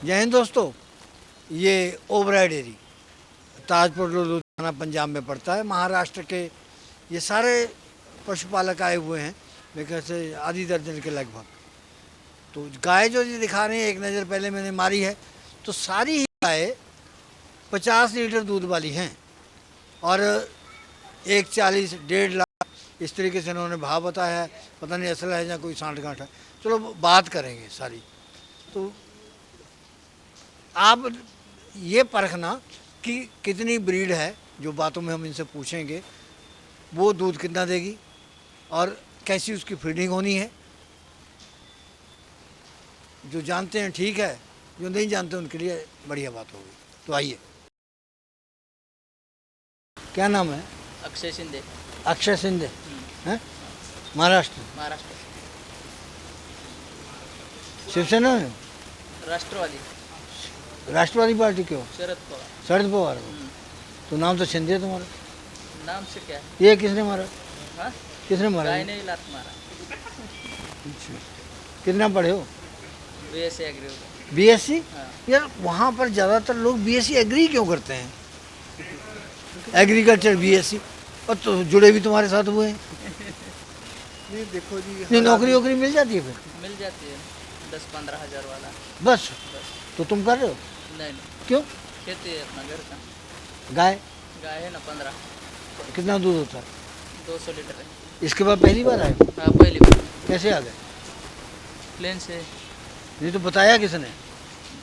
जय हिंद दोस्तों। ये ओबराय डेयरी ताजपुर लुधियाना पंजाब में पड़ता है। महाराष्ट्र के ये सारे पशुपालक आए हुए हैं, मेरे ख्याल से आधी दर्जन के लगभग। तो गाय जो ये दिखा रहे हैं, एक नज़र पहले मैंने मारी है तो सारी ही गाय 50 लीटर दूध वाली हैं और 140 1.5 लाख इस तरीके से उन्होंने भाव बताया है। पता नहीं असल है या कोई सांठ गांठ है, चलो बात करेंगे सारी। तो आप ये परखना कि कितनी ब्रीड है, जो बातों में हम इनसे पूछेंगे, वो दूध कितना देगी और कैसी उसकी फीडिंग होनी है। जो जानते हैं ठीक है, जो नहीं जानते उनके लिए बढ़िया बात होगी। तो आइए, क्या नाम है? अक्षय शिंदे। अक्षय शिंदे हैं, महाराष्ट्र। महाराष्ट्र। शिवसेना में? राष्ट्रवादी। राष्ट्रवादी पार्टी क्यों? शरद पवार। शरद पवार को? तो नाम तो शिंदे है तुम्हारा। नाम से क्या है? ये किसने मारा? हाँ? किसने मारा? गाय ने ही लात मारा। अच्छा, कितना पढ़े हो? बीएससी एग्री हो गया। बीएससी? हाँ। यार वहाँ पर ज़्यादातर लोग बीएससी एग्री क्यों करते हैं? एग्रीकल्चर बीएससी, और तो जुड़े भी तुम्हारे साथ हुए हैं। नहीं देखो जी, नहीं, नौकरी वोकरी मिल जाती है फिर? मिल जाती है 10-15 हज़ार वाला। बस, तो तुम कर रहे हो? नहीं, क्यों? खेती है अपना घर का। गाय गाय है ना 15। कितना दूध होता है? 200 लीटर है। इसके बाद पहली बार आए? हाँ, पहली बार। कैसे आ गए? प्लेन से। नहीं तो बताया किसने?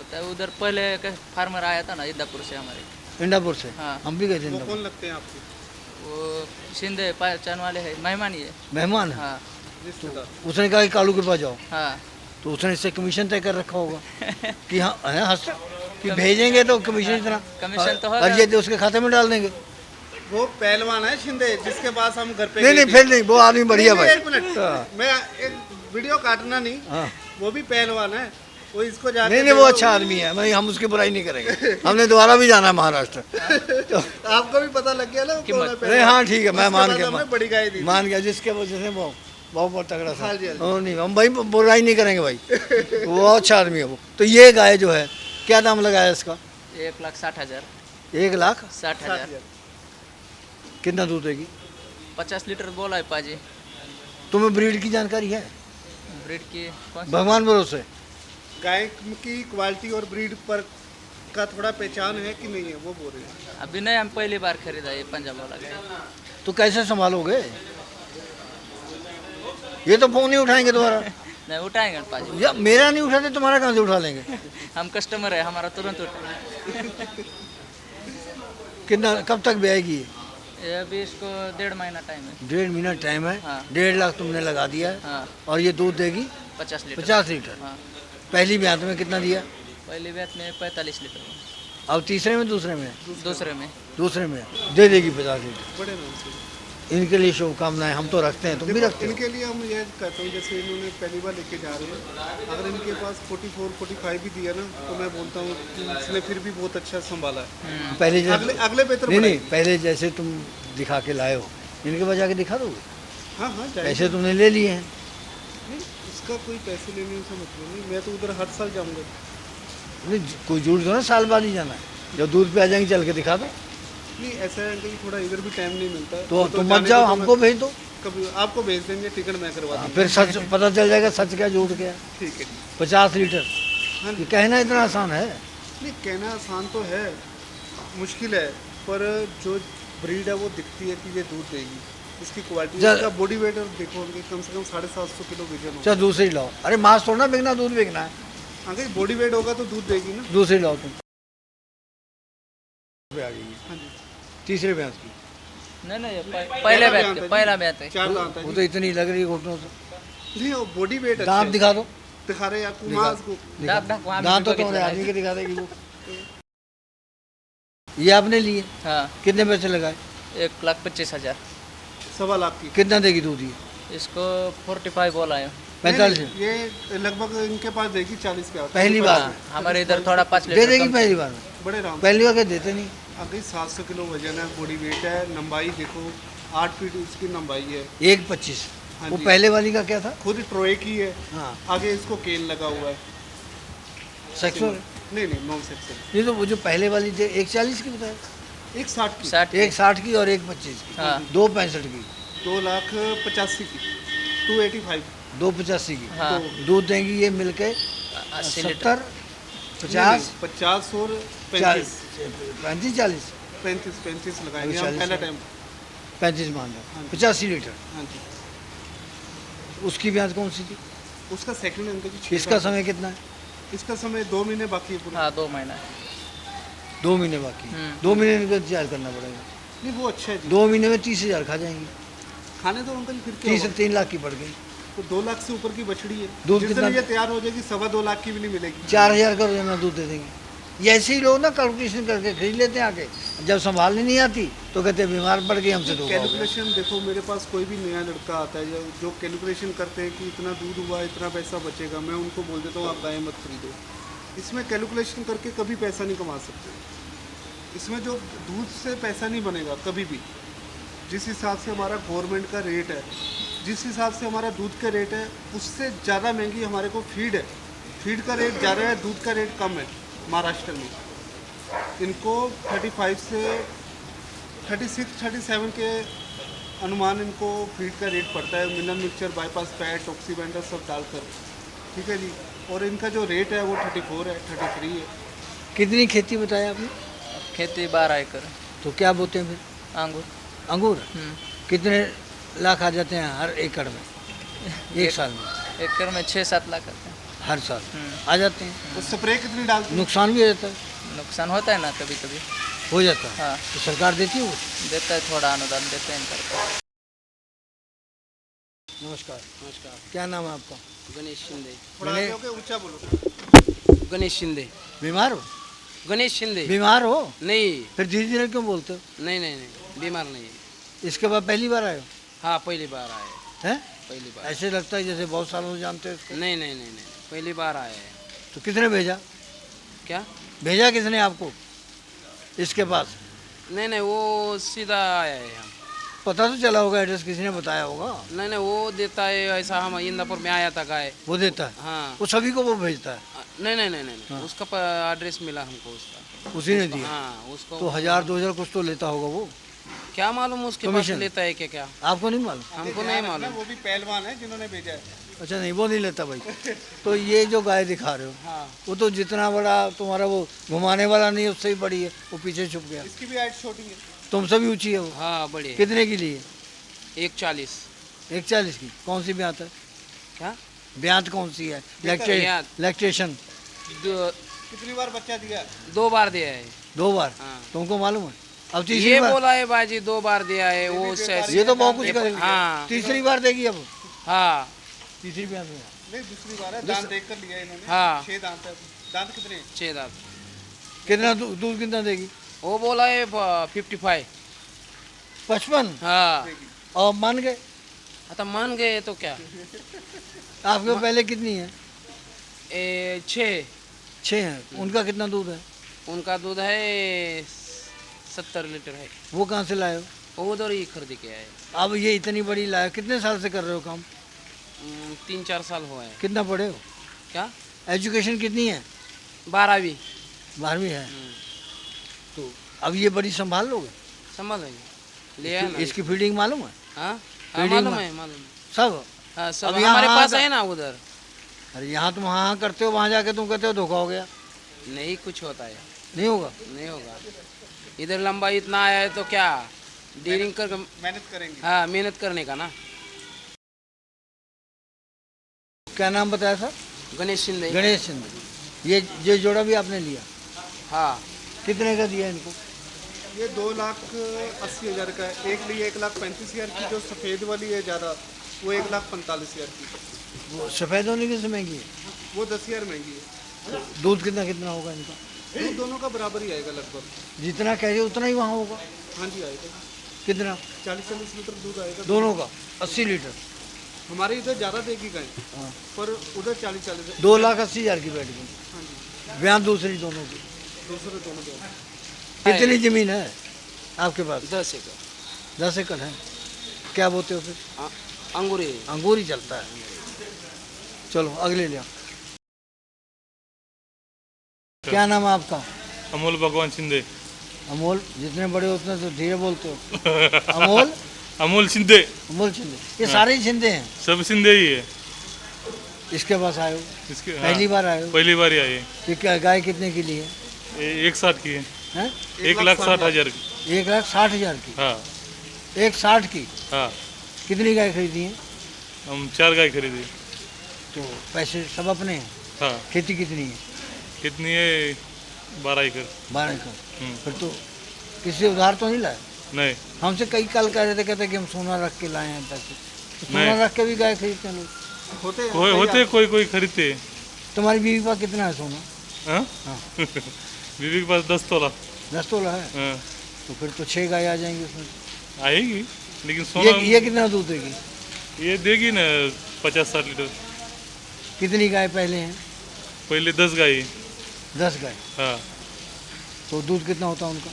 बताया उधर पहले फार्मर आया था ना इंदापुर से हमारे। इंडापुर से? हाँ। हम भी गए थे वो इंडापुर। कौन लगते हैं आपके? वो शिंदे पहचान वाले है, मेहमान ही है। मेहमान है? हाँ रिश्तेदार? उसने कहा कि कालू के पास जाओ, हाँ। तो उसने इससे कमीशन तय कर रखा होगा कि हाँ है हंस कि भेजेंगे तो कमीशन इतना, कमीशन तो होगा। और ये उसके खाते में डाल देंगे। वो पहलवान है शिंदे, जिसके पास हम घर पे नहीं गए नहीं, थे। फिर नहीं, वो आदमी बढ़िया नहीं, भाई। एक मिनट, मैं एक वीडियो काटना नहीं। हाँ। वो भी पहलवान है, वो इसको जाके नहीं नहीं, वो अच्छा आदमी है, मैं हम उसकी बुराई नहीं करेंगे। हमने दोबारा भी जाना है महाराष्ट्र। तो आपको भी पता लग गया ना वो कौन है नहीं, पहलवान। हाँ ठीक है, मैं उसके मान बाद गया, हमने बड़ी गाय दी। मान गया, जिसके वजह से वो बहुत तगड़ा था। हाँ जी, हाँ जी। नहीं, हम भाई बुराई नहीं करेंगे भाई, वो अच्छा आदमी है वो। तो ये गाय जो है, क्या दाम लगाया इसका? 1,60,000। 1,60,000। कितना दूध देगी? 50 लीटर बोला है पाजी। तुम्हें ब्रीड की जानकारी है? ब्रीड की कौन सी? भगवान भरोसे। गाय की क्वालिटी और ब्रीड पर का थोड़ा पहचान है कि नहीं है, वो बोल रहे हैं। अभी नहीं, हम पहली बार खरीदा ये पंजाब वाला गाय। तो कैसे संभालोगे? ये तो फोन नहीं उठाएंगे दोबारा। नहीं उठाएंगे पाजी। या मेरा नहीं उठाते, तुम्हारा कहाँ से उठा लेंगे? हम कस्टमर है, हमारा तुरंत उठाएंगे। कितना, कब तक ब्याएगी ये? ये अभी इसको 1.5 महीना टाइम है। 1.5 महीना टाइम है। हाँ। 1.5 लाख तुमने लगा दिया है। हाँ। और ये दूध देगी 50 लीटर। 50 लीटर। हाँ। पहली ब्यात में कितना दिया? पहली बैच में 45 लीटर। अब तीसरे में, दूसरे में? दूसरे में दे देगी 50 लीटर। बड़े नाम से इनके लिए शुभकामनाएं, हम तो रखते हैं, तुम भी देखो, रखते हो। इनके लिए हम ये कहता हूँ, जैसे इन्होंने पहली बार लेके जा रहे हैं, अगर इनके पास 44-45 भी दिया ना, तो मैं बोलता हूँ कि इसने फिर भी बहुत अच्छा संभाला है। पहले अगले अगले बेहतर नहीं बढ़ाएगी। नहीं, पहले जैसे तुम दिखा के लाए हो, इनके पास जाके दिखा दोगे? हाँ हाँ, जाएगी। पैसे तुमने ले लिए हैं। नहीं, इसका कोई पैसे लेने से मतलब नहीं, मैं तो उधर हर साल जाऊँगा। नहीं, कोई जरूरत हो ना, साल बाद ही जाना है। जब दूध पे आ जाएंगे, चल के दिखा दो। नहीं, ऐसा है कि थोड़ा इधर भी टाइम नहीं मिलता। तो तुम मत जाने जाओ, को तो हमको भेज दो। कभी आपको भेज देंगे, टिकट मैं करवा दूँगा। फिर सच पता चल जाएगा, सच क्या झूठ क्या। ठीक है। 50 लीटर, हाँ ये जी। कहना इतना आसान है? नहीं, कहना आसान तो है, मुश्किल है, पर जो ब्रीड है वो दिखती है कि ये दूध देगी। इसकी क्वालिटी, जा- इसका बॉडी वेट और देखो, उनके कम से कम 750 किलो वजन होगा। चल दूसरी लाओ। अरे मांस थोड़ा ना बिकना, दूध बिकना है। अगर बॉडी वेट होगा तो दूध देगी ना। दूसरी लाओ तुम। पे आ गई है। हाँ जी, तीसरे भैंस की। नहीं नहीं, ये पहले पहला बैच ब्यात है है, जी। पहला बैच है। 4 दांत है वो जी। तो इतनी लग रही है घुटनों से। नहीं, वो बॉडी वेट अच्छा दांत है। दिखा दो। दिखा रहे हैं आपको दिखा। मांस को। दिखा। दांत वहाँ भी दांत तो बगीचा तुम्हारे है। आदमी के दिखा देगी वो। ये आपने लिए? हाँ। कितने पैसे लगाए? 1,25,000। 1.25 लाख की। कितना देगी दूध ये? इसको 45 बोला है। 45? नहीं, ये लगभग इनके पास देगी 40 पे। पहली बार हाँ, हमारे इधर थोड़ा 5 दे लीटर देगी कम। पहली बार में? बड़े राम। पहली बार क्या देते नहीं? अगर 700 किलो वजन है, बॉडी वेट है, लंबाई देखो 8 फीट इसकी लंबाई है। 1,25। हाँ वो जी। पहले वाली का क्या था? खुद ट्रोए की है। हाँ। आगे इसको केन लगा हुआ है। सेक्सुअल? नहीं नहीं नॉन सेक्शन। ये तो वो जो पहले वाली थी 140 की बताया, एक 60 की, 60 एक 60 की और एक 25 की, हाँ। 265 की, 2,85,000 की, 285। 285 की हाँ। दूध देंगी ये मिलके 80 लीटर 70 50 50 और 35 35 40 35 लगाएंगे अभी हम 40 पहला है। टाइम। 35 मान लो, हाँ जी। 85 लीटर। हाँ जी। उसकी ब्याज कौन सी थी? उसका सेकंड अंकल जी 6 इसका समय कितना है? इसका समय 2 महीने बाकी है पूरे। हाँ 2 महीना 2 महीने बाकी, 2 महीने का इंतजार करना पड़ेगा। नहीं वो अच्छा है जी। 2 महीने में 30,000 खा जाएंगी, खाने दो अंकल फिर क्या 30 से होगा? 3 लाख की पड़ गई। तो 2 लाख से ऊपर की बछड़ी है, दूध जिस कितना- दिन ये तैयार हो जाएगी 2.25 लाख की भी नहीं मिलेगी। 4,000 का रोजाना दूध दे देंगे। ये ऐसे ही लोग ना कैलकुलेशन करके खरीद लेते हैं आके, जब संभालने नहीं आती तो कहते हैं बीमार पड़ गई हमसे धोखा हो गया। कैलकुलेशन देखो, मेरे पास कोई भी नया लड़का आता है जो कैलकुलेशन करते हैं कि इतना दूध हुआ इतना पैसा बचेगा, मैं उनको बोल देता हूँ आप गाय मत खरीदो। इसमें कैलकुलेशन करके कभी पैसा नहीं कमा सकते। इसमें जो दूध से पैसा नहीं बनेगा कभी भी। जिस हिसाब से हमारा गवर्नमेंट का रेट है, जिस हिसाब से हमारा दूध का रेट है, उससे ज़्यादा महंगी हमारे को फीड है। फीड का रेट ज़्यादा है, दूध का रेट कम है महाराष्ट्र में। इनको 35 से 36 37 के अनुमान इनको फीड का रेट पड़ता है, मिनरल मिक्सचर, बाईपास पैड, ऑक्सीवेंडर सब डालकर। ठीक है जी। और इनका जो रेट है वो 34 है, 33 है। कितनी खेती बताया आपने? खेती 12 एकड़ तो क्या बोते हैं फिर? अंगूर। अंगूर कितने लाख आ जाते हैं हर एकड़ में? एक साल में एकड़ में 6-7 लाख आते हैं। हर साल आ जाते हैं। तो स्प्रे कितनी डालते हैं? नुकसान भी हो जाता है? नुकसान होता है ना कभी कभी। हो जाता है। हाँ तो सरकार देती है वो? देता है, थोड़ा अनुदान देते हैं इनका। नमस्कार, नमस्कार। क्या नाम है आपका? गणेश शिंदे। थोड़ा मैंने- आगे होके ऊंचा बोलो। गणेश शिंदे। बीमार हो? गणेश शिंदे। बीमार हो नहीं फिर धीरे धीरे क्यों बोलते हो? नहीं नहीं नहीं बीमार नहीं है। इसके बाद पहली बार आए हो? हाँ पहली बार आए। हैं? पहली बार। ऐसे लगता है जैसे बहुत सालों से जानते हो इसको। नहीं नहीं नहीं नहीं पहली बार आए हैं। तो किसने भेजा? क्या? भेजा किसने आपको इसके पास? नहीं नहीं वो सीधा आया है हम। पता तो चला होगा, एड्रेस किसी ने बताया होगा। नहीं नहीं वो देता है ऐसा। हम इंदापुर में आया था गाय। वो देता है, हाँ। वो सभी को वो भेजता है। नहीं नहीं नहीं नहीं उसका एड्रेस मिला हमको उसका। उसी ने दिया। हाँ उसको। तो 1,000-2,000 कुछ तो लेता होगा वो। क्या मालूम उसके पास कमीशन? लेता है क्या क्या आपको नहीं मालूम? हमको नहीं मालूम। वो भी पहलवान है जिन्होंने भेजा है। अच्छा नहीं, वो नहीं लेता भाई। तो ये जो गाय दिखा रहे हो, हाँ। वो तो जितना बड़ा तुम्हारा वो घुमाने वाला नहीं है उससे ही बड़ी है, वो पीछे छुप गया। इसकी भी हाइट छोटी है। तुमसे भी ऊंची है वो। हाँ बड़ी है। कितने की ली है? 140। 140 की। कौन सी ब्यांत है? क्या? ब्यांत कौन सी है? ब्यांत। लैक्टेशन कितनी बार बच्चा दिया? 2 बार दिया है। 2 बार। हाँ। तुमको मालूम है? अब तीसरी ये बार? बोला है बाजी 2 बार दिया है वो ये तो बहुत कुछ करेगी। हाँ। तीसरी बार देगी अब। हाँ तीसरी ब्यांत में नहीं दूसरी बार है, दांत देख कर लिया इन्होंने। हाँ। 6 दांत है। दांत कितने हैं? 6 दांत। कितना दूध कितना देगी? वो बोला है 55। 55। हाँ और मान गए? तो मान गए तो क्या? आपके पहले कितनी है? 6। 6 है। उनका कितना दूध है? उनका दूध है 70 लीटर है। वो कहाँ से लाए हो? वो उधर ही खरीद के आए। अब ये इतनी बड़ी लाए, कितने साल से कर रहे हो काम? 3-4 साल हुआ है। कितना पढ़े हो? क्या? एजुकेशन कितनी है? 12वीं। 12वीं है। तो अब ये बड़ी संभाल लोगे? समझ लेंगे लिया है ना। इसकी फीडिंग मालूम है? हाँ फीडिंग मालूम में- है मालूम है। सब? हाँ सब अब यहाँ हमारे पास का- है ना उधर। अरे यहाँ तुम हाँ करते हो, वहाँ जाके तुम कहते हो धोखा हो गया। नहीं कुछ होता है। नहीं होगा? नहीं होगा। इधर लंबा इतना आया है तो क्या डीलिंग कर मेहनत करेंगे। हाँ मेहनत करने का ना। क्या नाम बताया सर? गणेश शिंदे। गणेश सिंह। ये जोड़ा भी आपने लिया? हाँ कितने का दिया इनको? ये 2,80,000 का है। एक लिए 1,35,000 की, जो सफ़ेद वाली है ज़्यादा वो 1,45,000 की। वो सफ़ेद होने की से महंगी है। वो 10,000 महंगी है। दूध कितना कितना होगा इनका? दूध दोनों का बराबर ही आएगा लगभग। जितना कह उतना ही वहाँ होगा। हाँ जी आएगा। कितना? 40-40 लीटर दूध आएगा दोनों का 80 लीटर। हमारे इधर ज़्यादा देगी गाय, हाँ। पर उधर 40-40। 2,80,000 की बैठ गई। हाँ जी। ब्याह दूसरी दोनों की। दूसरे दोनों के। कितनी ज़मीन है आपके पास? 10 एकड़। 10 एकड़ है। क्या बोते हो फिर? अंगूरी। अंगूर ही चलता है। चलो अगले लिया। महाराष्ट्र। क्या नाम है आपका? अमोल भगवान शिंदे। अमोल, जितने बड़े होते हैं तो धीरे बोलते हो। अमोल, अमोल शिंदे। अमोल शिंदे, ये सारे ही शिंदे हैं। सब शिंदे ही है इसके पास आए हो? इसके। पहली बार आए हो? पहली बार ही आई है। ये क्या गाय कितने की ली है? 1,60 की है। हैं? 1,60,000 की। 1,60,000 की? हाँ 1,60 की? हाँ। कितनी गाय खरीदी है? हम 4 गाय खरीदी। तो पैसे सब अपने हैं? हाँ। खेती कितनी है? कितनी है? 12 एकड़। 12 एकड़। हम्म। फिर तो किसी से उधार तो नहीं लाए? नहीं हमसे कई कल कह रहे थे, कहते कि हम सोना रख के लाए हैं पैसे। तो सोना नहीं। रख के भी गाय खरीदते हैं लोग। होते हैं होते कोई खरीदते हैं। तुम्हारी बीवी पास कितना है सोना? हाँ हाँ। बीवी के पास 10 तोला। 10 तोला है? हाँ। तो फिर तो 6 गाय आ जाएंगी उसमें। आएगी लेकिन सोना ये कितना दूध देगी? ये देगी ना 50-60 लीटर। कितनी गाय पहले हैं? पहले 10 गाय है। 10 गाय। हाँ तो दूध कितना होता है उनका?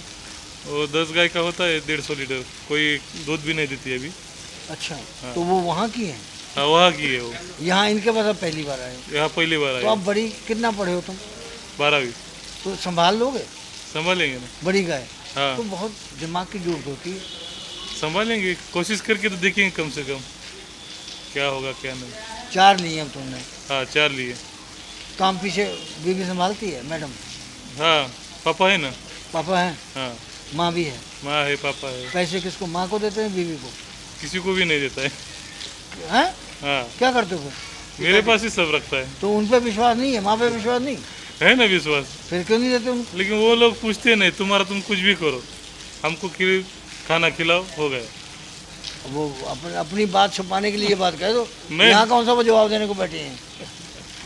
वो 10 गाय का होता है 150 लीटर। कोई दूध भी नहीं देती है अभी। अच्छा। तो वो वहाँ की है? हाँ वहाँ की है वो। यहाँ इनके पास अब पहली बार आए हो? यहाँ पहली बार तो आई। आप बड़ी कितना पढ़े हो तुम? 12वीं। तो संभाल लोगे संभालेंगे ना। बड़ी गाय? हाँ तो बहुत दिमाग की जरूरत होती है। संभालेंगे, कोशिश करके तो देखेंगे कम से कम क्या होगा क्या नहीं। 4 लिए अब तुमने। हाँ 4 लिए। काम पीछे बीवी संभालती है मैडम? हाँ पापा है ना। पापा हैं? हाँ माँ भी है? माँ है पापा है। पैसे किसको, माँ को देते हैं बीवी को? किसी को भी नहीं देता है। हैं? हाँ क्या करते हो फिर? मेरे पास ही सब रखता है। तो उन पे विश्वास नहीं है, माँ पे विश्वास नहीं? है ना विश्वास। फिर क्यों नहीं देते उनको? लेकिन वो लोग पूछते नहीं, तुम्हारा तुम कुछ भी करो, हमको खाना खिलाओ, हो गया। वो अपनी बात छुपाने के लिए ये बात कह दो। मैं- यहाँ कौन सा वो जवाब देने को बैठे हैं?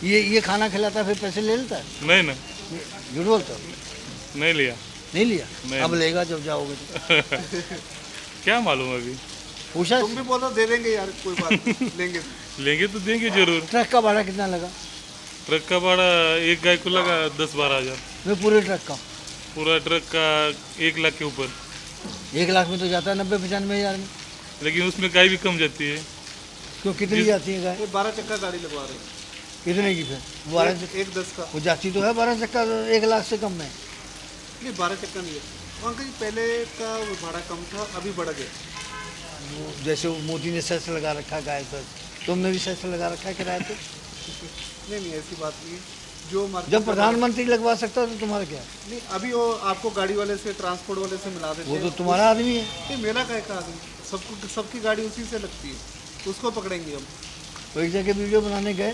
ये खाना खिलाता है फिर पैसे ले लेता है? नहीं ना, झूठ बोलते हो? नहीं लिया। नहीं लिया? नहीं। अब लेगा जब जाओगे तो। क्या मालूम अभी। पूछा? तुम भी बोलो दे देंगे यार, कोई बात नहीं, लेंगे। लेंगे तो देंगे जरूर। ट्रक का भाड़ा कितना लगा? ट्रक का भाड़ा एक गाय को लगा 10-12 हज़ार। मैं पूरे ट्रक का? पूरा ट्रक का 1 लाख के ऊपर। 1 लाख में तो जाता है 90-95 हज़ार में। लेकिन उसमें गाय भी कम जाती है। क्यों, कितनी जाती है गाय? ये 12 चक्का गाड़ी लगवा रहे हैं। कितने की फिर? 12 एक 10 का। वो जाती तो है 12 चक्का, 1 लाख से कम में। नहीं 12 चक्का नहीं है। तो अंकल जी पहले का वो भाड़ा कम था, अभी बढ़ गया। वो जैसे वो मोदी ने सेस लगा रखा गाय पर, तुमने भी सेस लगा रखा है किराए पे? नहीं ऐसी बात नहीं है। जो मार्केट जब प्रधानमंत्री लगवा सकता है तो तुम्हारा क्या? नहीं, अभी वो आपको गाड़ी वाले से, ट्रांसपोर्ट वाले से मिला देते वो हैं। तो तुम्हारा आदमी है। ये मेरा काय का आदमी, सबको सबकी गाड़ी उसी से लगती है, उसको पकड़ेंगे हम। वो एक जगह वीडियो बनाने गए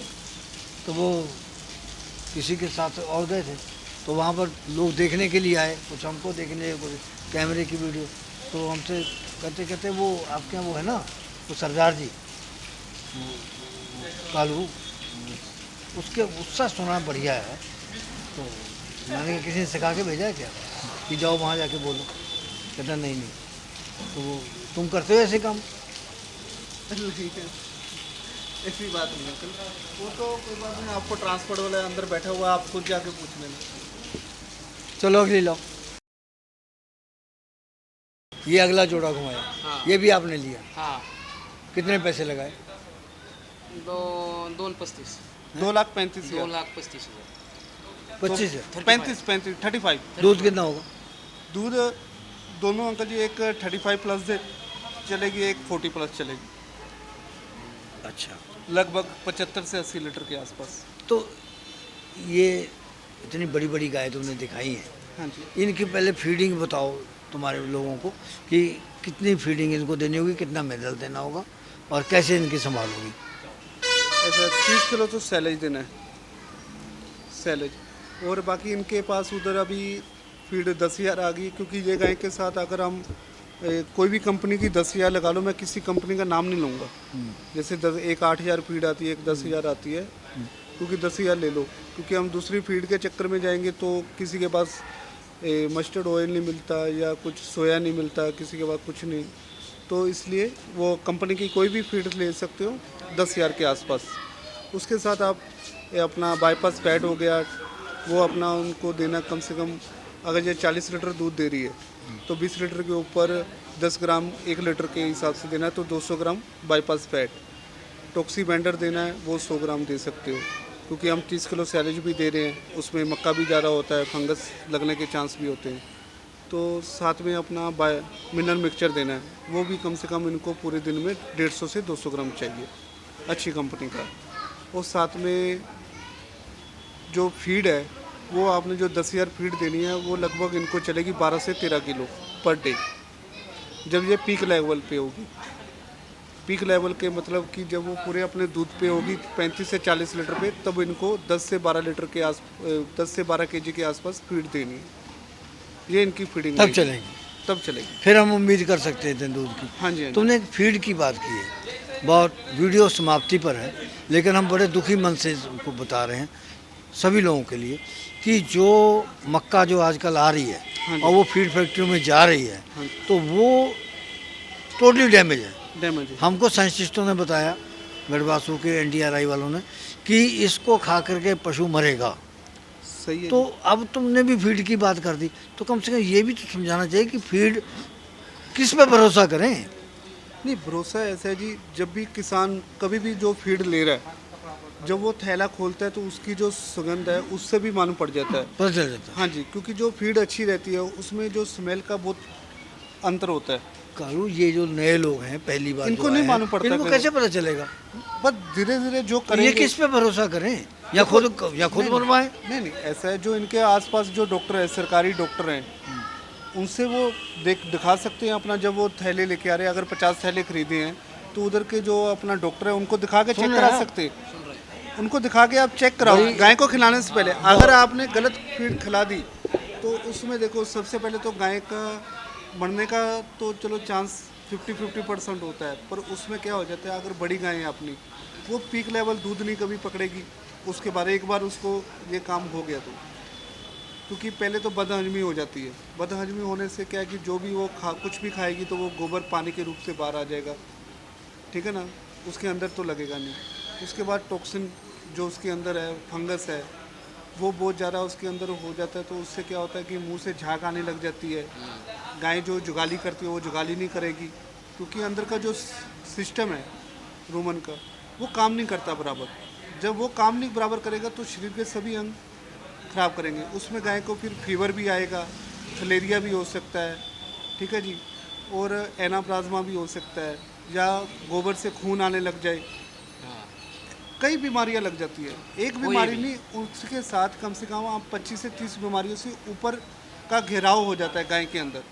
तो वो किसी के साथ और गए थे, तो वहाँ पर लोग देखने के लिए आए, कुछ हमको देखने, कुछ कैमरे की वीडियो। तो हमसे कहते कहते वो आपके यहाँ वो है ना, वो सरदार जी, कालू, उसके उसका सुना बढ़िया है। तो मैंने कहा किसी ने सिखा के भेजा है क्या कि जाओ वहाँ जाके बोलो? कहता नहीं। तो वो तुम करते हो ऐसे काम? नहीं है, ऐसी बात नहीं अंकल। वो तो कोई बात नहीं, आपको ट्रांसपोर्ट वाला अंदर बैठा हुआ, आप खुद जाके पूछ लेना। चलो अगली लो। ये अगला जोड़ा घुमाया। हाँ। ये भी आपने लिया? हाँ कितने पैसे लगाए? 2,35,000। 2,35,000। 2,35,000। 25 है? 35 दूध कितना होगा? दूध दोनों अंकल जी, एक 35 प्लस दे चलेगी, एक 40 प्लस चलेगी। अच्छा। लगभग 75 से 80 लीटर के आसपास। तो ये इतनी बड़ी बड़ी गाय तुमने दिखाई है, हाँ जी। इनकी पहले फीडिंग बताओ तुम्हारे लोगों को कि कितनी फीडिंग इनको देनी होगी, कितना मिनरल देना होगा और कैसे इनकी संभाल होगी? ऐसा 30 किलो तो सैलेज देना है, सैलेज। और बाकी इनके पास उधर अभी फीड 10,000 आ गई, क्योंकि ये गाय के साथ अगर हम कोई भी कंपनी की 10,000 लगा लो, मैं किसी कंपनी का नाम नहीं लूँगा। जैसे एक 8,000 फीड आती है, एक 10,000 आती है, क्योंकि 10,000 ले लो, क्योंकि हम दूसरी फीड के चक्कर में जाएंगे तो किसी के पास मस्टर्ड ऑयल नहीं मिलता या कुछ सोया नहीं मिलता, किसी के पास कुछ नहीं, तो इसलिए वो कंपनी की कोई भी फीड ले सकते हो 10,000 के आसपास। उसके साथ आप अपना बाईपास पैड हो गया, वो अपना उनको देना कम से कम, अगर ये 40 लीटर दूध दे रही है तो 20 लीटर के ऊपर 10 ग्राम 1 लीटर के हिसाब से देना है, तो 200 ग्राम बाईपास पैड। टॉक्सी बैंडर देना है, वो 100 ग्राम दे सकते हो। क्योंकि हम 30 किलो सैलेज भी दे रहे हैं, उसमें मक्का भी ज़्यादा होता है, फंगस लगने के चांस भी होते हैं। तो साथ में अपना मिनरल मिक्सचर देना है, वो भी कम से कम इनको पूरे दिन में 150 से 200 ग्राम चाहिए, अच्छी कंपनी का। और साथ में जो फीड है, वो आपने जो 10,000 फीड देनी है, वो लगभग इनको चलेगी 12 से 13 किलो पर डे, जब ये पीक लेवल पे होगी। पीक लेवल के मतलब कि जब वो पूरे अपने दूध पे होगी 35 से 40 लीटर पे, तब इनको 10 से 12 लीटर के 10 से 12 केजी के आसपास फीड देनी है। ये इनकी फीडिंग तब रहेगी। चलेंगे, तब चलेगी। फिर हम उम्मीद कर सकते हैं दूध की। हाँ जी, हाँ जी। तुमने फीड की बात की है, बहुत वीडियो समाप्ति पर है, लेकिन हम बड़े दुखी मन से उनको बता रहे हैं सभी लोगों के लिए कि जो मक्का जो आजकल आ रही हाँ है जी। और वो फीड फैक्ट्री में जा रही है, हाँ जी। तो वो टोटली डैमेज है। डैमेज है। हमको साइंटिस्टों ने बताया, गढ़वासू के NDRI वालों ने, कि इसको खा करके पशु मरेगा। सही है। तो अब तुमने भी फीड की बात कर दी, तो कम से कम ये भी तो समझाना चाहिए कि फीड किस पे भरोसा करें। नहीं, भरोसा ऐसा है जी, जब भी किसान कभी भी जो फीड ले रहा है, जब वो थैला खोलता है तो उसकी जो सुगंध है उससे भी मालूम पड़ जाता है। पता चल जाता है। हाँ जी, क्योंकि जो फीड अच्छी रहती है उसमें जो स्मेल का बहुत अंतर होता है। कालू, ये जो नए लोग हैं, पहली बार इनको जो नहीं आए हैं, मालूम पड़ता इनको कि- कैसे पता चलेगा? बस धीरे धीरे जो ये करेंगे। किस पे भरोसा करें, या खुद बनवाएं? नहीं, ऐसा है, जो इनके आसपास जो डॉक्टर है, सरकारी डॉक्टर हैं, उनसे वो दिखा सकते हैं अपना। जब वो थैले लेके आ रहे हैं, अगर 50 थैले खरीदे हैं, तो उधर के जो अपना डॉक्टर है उनको दिखा के चेक सुन करा रहे हैं। सकते हैं। उनको दिखा के आप चेक कराओ गाय को खिलाने से पहले। अगर आपने गलत फीड खिला दी तो उसमें देखो, सबसे पहले तो गाय का मरने का तो चलो चांस 50% होता है, पर उसमें क्या हो जाता है, अगर बड़ी गाय है अपनी, वो पीक लेवल दूध नहीं कभी पकड़ेगी। उसके बाद एक बार उसको ये काम हो गया तो, क्योंकि पहले तो बदहजमी हो जाती है। बदहजमी होने से क्या है कि जो भी वो कुछ भी खाएगी तो वो गोबर पानी के रूप से बाहर आ जाएगा, ठीक है ना, उसके अंदर तो लगेगा नहीं। उसके बाद टॉक्सिन जो उसके अंदर है, फंगस है, वो बहुत ज़्यादा उसके अंदर हो जाता है। तो उससे क्या होता है कि मुंह से झाग आने लग जाती है। गाय जो जुगाली करती है वो जुगाली नहीं करेगी, क्योंकि अंदर का जो सिस्टम है रूमन का, वो काम नहीं करता बराबर। जब वो काम नहीं बराबर करेगा तो शरीर के सभी अंग खराब करेंगे। उसमें गाय को फिर फीवर भी आएगा, फलेरिया भी हो सकता है, ठीक है जी, और एनाप्लाज्मा भी हो सकता है, या गोबर से खून आने लग जाए। कई बीमारियां लग जाती है, एक बीमारी नहीं, उसके साथ कम से कम आप 25 से 30 बीमारियों से ऊपर का घेराव हो जाता है गाय के अंदर।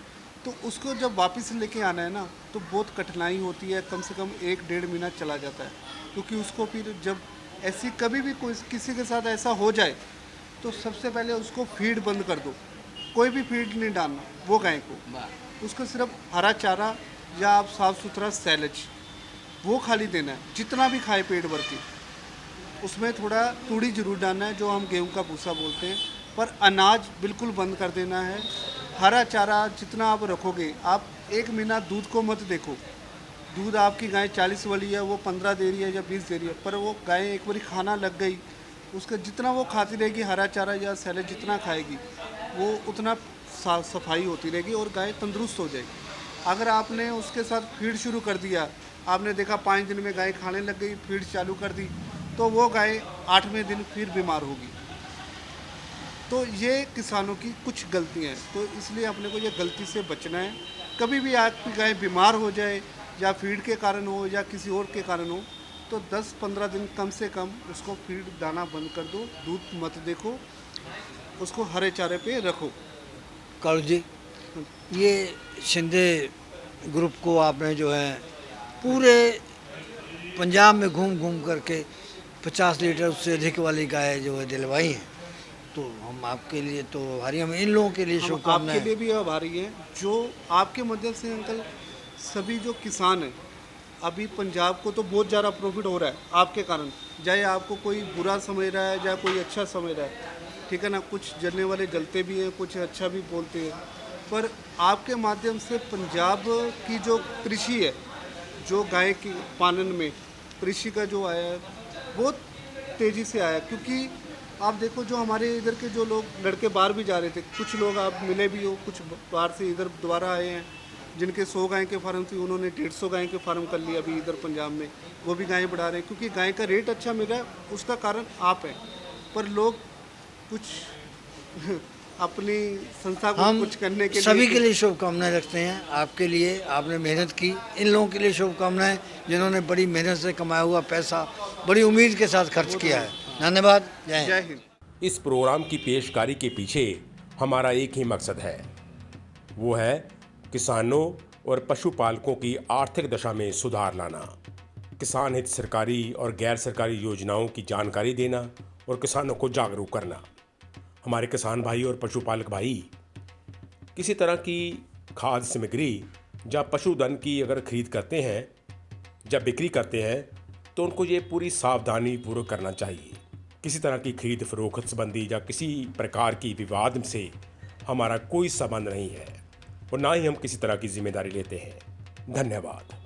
तो उसको जब वापस लेके आना है ना, तो बहुत कठिनाई होती है। कम से कम 1-1.5 महीना चला जाता है, क्योंकि उसको फिर जब ऐसी कभी भी कोई किसी के साथ ऐसा हो जाए, तो सबसे पहले उसको फीड बंद कर दो। कोई भी फीड नहीं डालना वो गाय को, उसको सिर्फ हरा चारा या आप साफ़ सुथरा सैलेज वो खाली देना है, जितना भी खाए पेट भर के। उसमें थोड़ा तूड़ी जरूर डालना है, जो हम गेहूं का भूसा बोलते हैं, पर अनाज बिल्कुल बंद कर देना है। हरा चारा जितना आप रखोगे, आप 1 महीना दूध को मत देखो। दूध आपकी गाय 40 वाली है, वो 15 दे रही है या 20 दे रही है, पर वो गाय एक बार खाना लग गई, उसका जितना वो खाती रहेगी, हरा चारा या सैलेड जितना खाएगी, वो उतना साफ सफाई होती रहेगी और गाय तंदुरुस्त हो जाएगी। अगर आपने उसके साथ फीड शुरू कर दिया, आपने देखा 5 दिन में गाय खाने लग गई, फीड चालू कर दी, तो वो गाय 8वें दिन फिर बीमार होगी। तो ये किसानों की कुछ गलतियाँ हैं, तो इसलिए अपने को ये गलती से बचना है। कभी भी आपकी गाय बीमार हो जाए, या फीड के कारण हो या किसी और के कारण हो, तो 10-15 दिन कम से कम उसको फीड दाना बंद कर दो, दूध मत देखो, उसको हरे चारे पे रखो। कालू जी, ये शिंदे ग्रुप को आपने जो है पूरे पंजाब में घूम घूम करके 50 लीटर उससे अधिक वाली गाय जो है दिलवाई हैं, तो हम आपके लिए तो आभारी, हम इन लोगों के लिए हम शुभकामनाएं। आपके लिए भी आभारी हैं, जो आपके मदद से अंकल सभी जो किसान हैं, अभी पंजाब को तो बहुत ज़्यादा प्रॉफिट हो रहा है आपके कारण। चाहे आपको कोई बुरा समझ रहा है या कोई अच्छा समझ रहा है, ठीक है ना, कुछ जलने वाले जलते भी हैं, कुछ अच्छा भी बोलते हैं, पर आपके माध्यम से पंजाब की जो कृषि है, जो गाय की पालन में कृषि का जो आया है, बहुत तेज़ी से आया। क्योंकि आप देखो, जो हमारे इधर के जो लोग लड़के बाहर भी जा रहे थे, कुछ लोग आप मिले भी हो, कुछ बाहर से इधर दोबारा आए हैं, जिनके 100 गाय के फार्म थी उन्होंने 150 गाय के फार्म कर लिया अभी इधर पंजाब में, वो भी गायें बढ़ा रहे हैं क्योंकि गाय का रेट अच्छा मिल रहा है। उसका कारण आप हैं, पर लोग कुछ अपनी संस्था को हम कुछ करने के सभी के लिए शुभकामनाएं रखते हैं। आपके लिए, आपने मेहनत की, इन लोगों के लिए शुभकामनाएं जिन्होंने बड़ी मेहनत से कमाया हुआ पैसा बड़ी उम्मीद के साथ खर्च किया है। धन्यवाद। जय हिंद। जय हिंद। इस प्रोग्राम की पेशकारी के पीछे हमारा एक ही मकसद है, वो है किसानों और पशुपालकों की आर्थिक दशा में सुधार लाना, किसान हित सरकारी और गैर सरकारी योजनाओं की जानकारी देना और किसानों को जागरूक करना। हमारे किसान भाई और पशुपालक भाई किसी तरह की खाद्य सामग्री या पशुधन की अगर खरीद करते हैं, जब बिक्री करते हैं, तो उनको ये पूरी सावधानी पूर्वक करना चाहिए। किसी तरह की खरीद फरोख्त संबंधी या किसी प्रकार की विवाद से हमारा कोई संबंध नहीं है और ना ही हम किसी तरह की जिम्मेदारी लेते हैं। धन्यवाद।